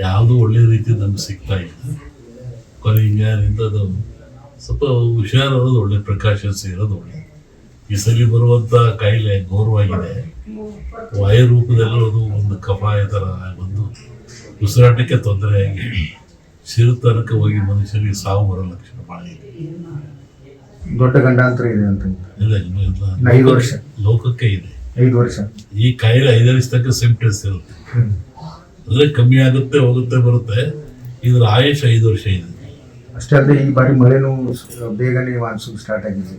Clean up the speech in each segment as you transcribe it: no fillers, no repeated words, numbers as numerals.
ಯಾವುದು ಒಳ್ಳೆ ರೀತಿ ನಮ್ಗೆ ಸಿಗ್ತಾ ಇಲ್ಲ. ಕೊನೆಗೆ ಅದು ಸ್ವಲ್ಪ ಹುಷಾರಿರೋದು ಒಳ್ಳೆ, ಪ್ರಿಕಾಷನ್ಸ್ ಇರೋದು ಒಳ್ಳೆ. ಈ ಸಲ ಬರುವಂಥ ಕಾಯಿಲೆ ಘೋರವಾಗಿದೆ. ವಾಯು ರೂಪದಲ್ಲಿರೋದು ಒಂದು ಕಫಾಯ ಥರ ಬಂದು ಉಸಿರಾಟಕ್ಕೆ ತೊಂದರೆಯಾಗಿ ಸಿರುತನಕ ಹೋಗಿ ಮನುಷ್ಯರಿಗೆ ಸಾವು ಬರೋ ಲಕ್ಷಣ ಭಾಳ ಇದೆ. ದೊಡ್ಡ ಗಂಡಾಂತರ ಇದೆ ಅಂತ ಇಲ್ಲ, 5 ವರ್ಷ ಲೋಕಕ್ಕೆ ಇದೆ. 5 ವರ್ಷ ಈ ಕಾಯಿಲೆ 5 ವರ್ಷ ತನಕ ಸಿಂಪ್ಟಮ್ಸ್ ಇರುತ್ತೆ. ಅಂದರೆ ಕಮ್ಮಿ ಆಗುತ್ತೆ, ಹೋಗುತ್ತೆ, ಬರುತ್ತೆ. ಇದರ ಆಯುಷ 5 ವರ್ಷ ಇದೆ. ಅಷ್ಟೇ ಅಲ್ಲದೆ ಈ ಬಾರಿ ಮಳೆನೂ ಬೇಗನೆ ಮಾನ್ಸೂನ್ ಸ್ಟಾರ್ಟ್ ಆಗಿದೆ.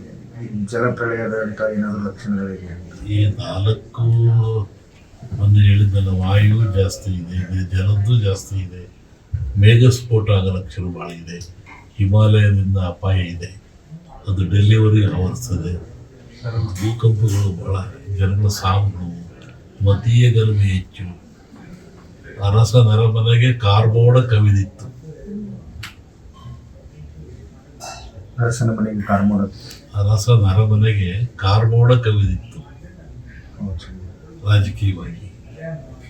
ಜಲಪ್ರಳಯದಂಥ ಏನಾದರೂ ಲಕ್ಷಣಗಳಿದೆ? ಈ 4 ಮೊನ್ನೆ ಹೇಳಿದ್ದಲ್ಲ, ವಾಯು ಜಾಸ್ತಿ ಇದೆ, ಜಲದ್ದು ಜಾಸ್ತಿ ಇದೆ, ಮೇಘಸ್ಫೋಟ ಆಗೋ ಲಕ್ಷಣ ಭಾಳ ಇದೆ, ಹಿಮಾಲಯದಿಂದ ಅಪಾಯ ಇದೆ, ಅದು ಡೆಲ್ಲಿವರೆಗೆ ಆವರಿಸ್ತದೆ, ಭೂಕಂಪಗಳು ಭಾಳ, ಜನಗಳ ಸಾವು, ಮತೀಯ ಗಲಭೆ ಹೆಚ್ಚು, ಅರಸ ನರಮನೆಗೆ ಕಾರ್ಬೋಡ ಕವಿದಿತ್ತು. ಅರಸನ ಮನೆಗೆ ಕಾರ್ಮೋಡ, ಅರಸ ನರಮನೆಗೆ ಕಾರ್ಬೋಡ ಕವಿದಿತ್ತು ರಾಜಕೀಯವಾಗಿ.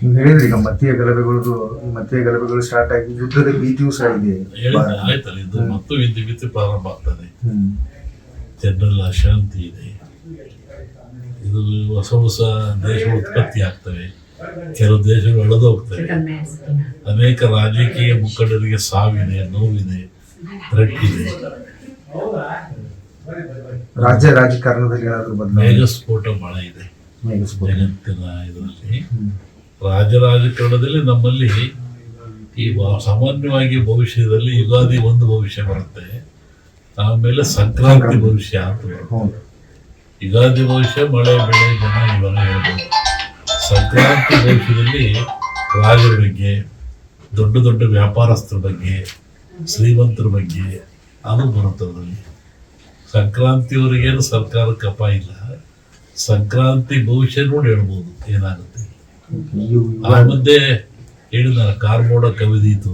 ನೀವು ಹೇಳಿದ್ರಿ ಈಗ ಮತೀಯ ಗಲಭೆಗಳು ಸ್ಟಾರ್ಟ್ ಆಗಿ ಯುದ್ಧದ ಭೀತಿಯೂ ಸಹ ಇದೆ. ಆಯ್ತಲ್ಲ, ಇದು ಮತ್ತು ವಿದ್ಯುತ್ ಪ್ರಾರಂಭ ಆಗ್ತದೆ. ಜನರಲ್ ಅಶಾಂತಿ ಇದೆ. ಇದು ಹೊಸ ಹೊಸ ದೇಶಗಳು ಉತ್ಪತ್ತಿ ಆಗ್ತವೆ, ಕೆಲವು ದೇಶಗಳು ಅಳೆದು ಹೋಗ್ತವೆ. ಅನೇಕ ರಾಜಕೀಯ ಮುಖಂಡರಿಗೆ ಸಾವಿದೆ, ನೋವಿದೆ, ಥ್ರೆಟ್ ಇದೆ. ರಾಜ್ಯ ರಾಜಕಾರಣದಲ್ಲಿ ಏನಾದರೂ ಬದಲಾವಣೆ? ಮೇಘಸ್ಫೋಟ ಬಹಳ ಇದೆ ಜಗತ್ತಿನ ಇದರಲ್ಲಿ. ರಾಜಕಾರಣದಲ್ಲಿ ನಮ್ಮಲ್ಲಿ ಈ ಸಾಮಾನ್ಯವಾಗಿ ಭವಿಷ್ಯದಲ್ಲಿ ಯುಗಾದಿ ಒಂದು ಭವಿಷ್ಯ ಬರುತ್ತೆ, ಆಮೇಲೆ ಸಂಕ್ರಾಂತಿ ಭವಿಷ್ಯ ಅಂತ ಬರುತ್ತೆ. ಯುಗಾದಿ ಭವಿಷ್ಯ ಮಳೆ ಬೆಳೆ ಜನ ಇವಾಗ ಹೇಳ್ಬೋದು. ಸಂಕ್ರಾಂತಿ ಭವಿಷ್ಯದಲ್ಲಿ ರಾಜರ ಬಗ್ಗೆ, ದೊಡ್ಡ ದೊಡ್ಡ ವ್ಯಾಪಾರಸ್ಥರ ಬಗ್ಗೆ, ಶ್ರೀಮಂತರ ಬಗ್ಗೆ ಅದು ಬರುತ್ತದ್ರಲ್ಲಿ. ಸಂಕ್ರಾಂತಿವರೆಗೇನು ಸರ್ಕಾರಕ್ಕೆ ಅಪಾಯ ಇಲ್ಲ, ಸಂಕ್ರಾಂತಿ ಭವಿಷ್ಯ ನೋಡಿ ಹೇಳ್ಬೋದು ಏನಾಗುತ್ತೆ. ಆ ಮಧ್ಯೆ ಹೇಳಿದ ಕಾರ್ಮೋಡ ಕವಿದೀತು.